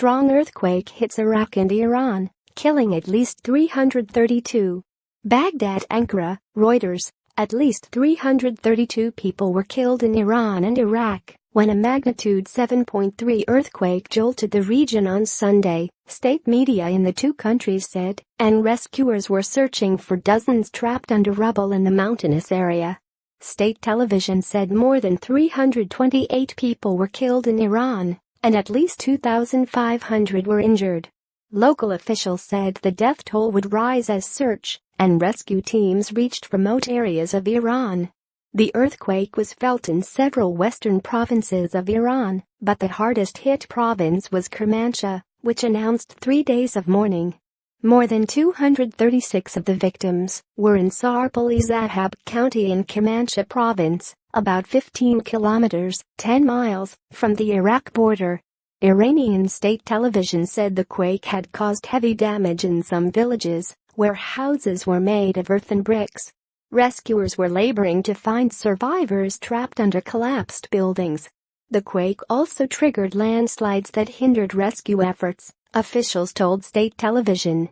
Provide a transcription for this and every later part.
strong earthquake hits Iraq and Iran, killing at least 332. Baghdad Ankara, Reuters. At least 332 people were killed in Iran and Iraq when a magnitude 7.3 earthquake jolted the region on Sunday, state media in the two countries said, and rescuers were searching for dozens trapped under rubble in the mountainous area. State television said more than 328 people were killed in Iran, and at least 2,500 were injured. Local officials said the death toll would rise as search and rescue teams reached remote areas of Iran. The earthquake was felt in several western provinces of Iran, but the hardest-hit province was Kermanshah, which announced 3 days of mourning. More than 236 of the victims were in Sarpol-e-Zahab County in Kermanshah province, about 15 kilometers, 10 miles, from the Iraq border. Iranian state television said the quake had caused heavy damage in some villages, where houses were made of earth and bricks. Rescuers were laboring to find survivors trapped under collapsed buildings. The quake also triggered landslides that hindered rescue efforts, officials told state television.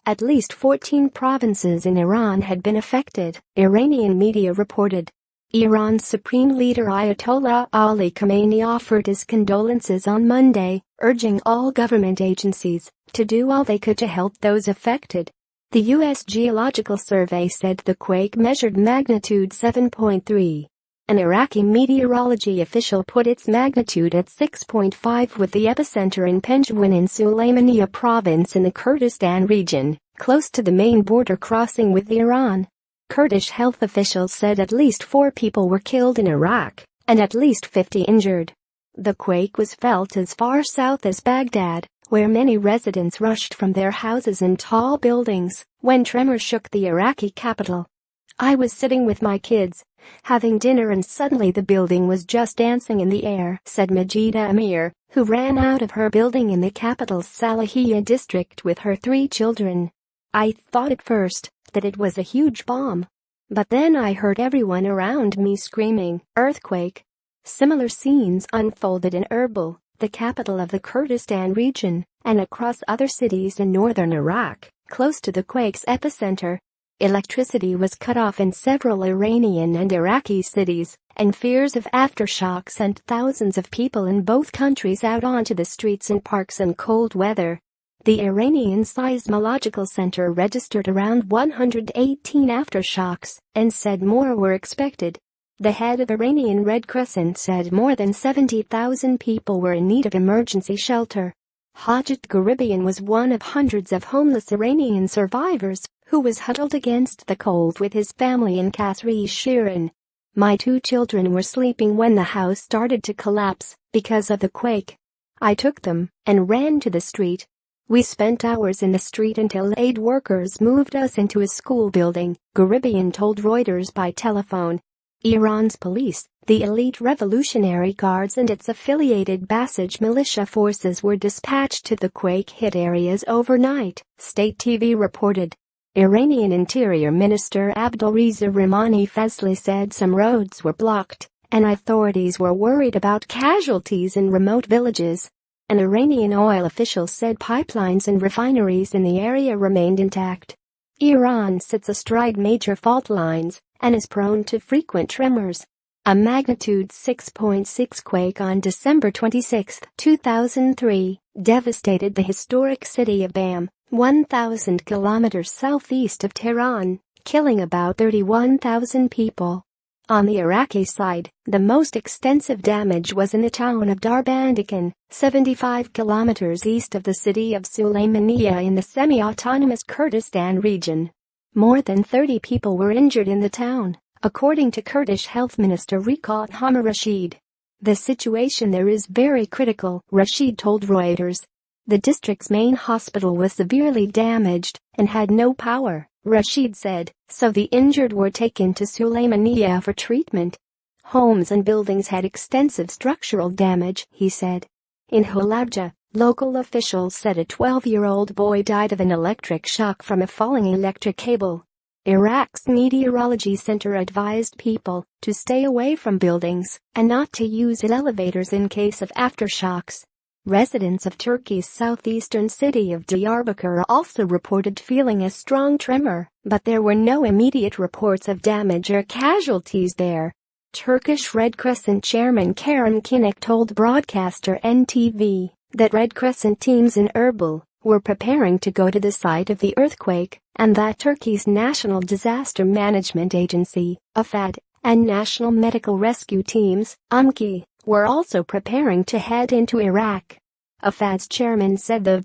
At least 14 provinces in Iran had been affected, Iranian media reported. Iran's supreme leader Ayatollah Ali Khamenei offered his condolences on Monday, urging all government agencies to do all they could to help those affected. The U.S. Geological Survey said the quake measured magnitude 7.3. An Iraqi meteorology official put its magnitude at 6.5 with the epicenter in Penjwin in Sulaymaniyah province in the Kurdistan region, close to the main border crossing with Iran. Kurdish health officials said at least 4 people were killed in Iraq and at least 50 injured. The quake was felt as far south as Baghdad, where many residents rushed from their houses in tall buildings when tremors shook the Iraqi capital. "I was sitting with my kids, having dinner, and suddenly the building was just dancing in the air," said Majida Amir, who ran out of her building in the capital's Salahiyah district with her 3 children. "I thought at first that it was a huge bomb. But then I heard everyone around me screaming, 'Earthquake!'" Similar scenes unfolded in Erbil, the capital of the Kurdistan region, and across other cities in northern Iraq, close to the quake's epicenter. Electricity was cut off in several Iranian and Iraqi cities, and fears of aftershock sent thousands of people in both countries out onto the streets and parks in cold weather. The Iranian Seismological Center registered around 118 aftershocks and said more were expected. The head of Iranian Red Crescent said more than 70,000 people were in need of emergency shelter. Hajat Gharibian was one of hundreds of homeless Iranian survivors who was huddled against the cold with his family in Kasri Shirin. "My 2 children were sleeping when the house started to collapse because of the quake. I took them and ran to the street. We spent hours in the street until aid workers moved us into a school building," Gharibian told Reuters by telephone. Iran's police, the elite Revolutionary Guards and its affiliated Basij militia forces were dispatched to the quake-hit areas overnight, state TV reported. Iranian Interior Minister Abdulreza Rahmani Fazli said some roads were blocked, and authorities were worried about casualties in remote villages. An Iranian oil official said pipelines and refineries in the area remained intact. Iran sits astride major fault lines and is prone to frequent tremors. A magnitude 6.6 quake on December 26, 2003, devastated the historic city of Bam, 1,000 kilometers southeast of Tehran, killing about 31,000 people. On the Iraqi side, the most extensive damage was in the town of Darbandikan, 75 kilometers east of the city of Sulaymaniyah in the semi-autonomous Kurdistan region. More than 30 people were injured in the town, according to Kurdish Health Minister Rekat Hamarashid. "The situation there is very critical," Rashid told Reuters. The district's main hospital was severely damaged and had no power, Rashid said, so the injured were taken to Sulaymaniyah for treatment. Homes and buildings had extensive structural damage, he said. In Halabja, local officials said a 12-year-old boy died of an electric shock from a falling electric cable. Iraq's meteorology center advised people to stay away from buildings and not to use elevators in case of aftershocks. Residents of Turkey's southeastern city of Diyarbakir also reported feeling a strong tremor, but there were no immediate reports of damage or casualties there. Turkish Red Crescent chairman Kerem Kinek told broadcaster NTV that Red Crescent teams in Erbil were preparing to go to the site of the earthquake, and that Turkey's National Disaster Management Agency, AFAD, and National Medical Rescue Teams, UMKI, were also preparing to head into Iraq. AFAD's chairman said the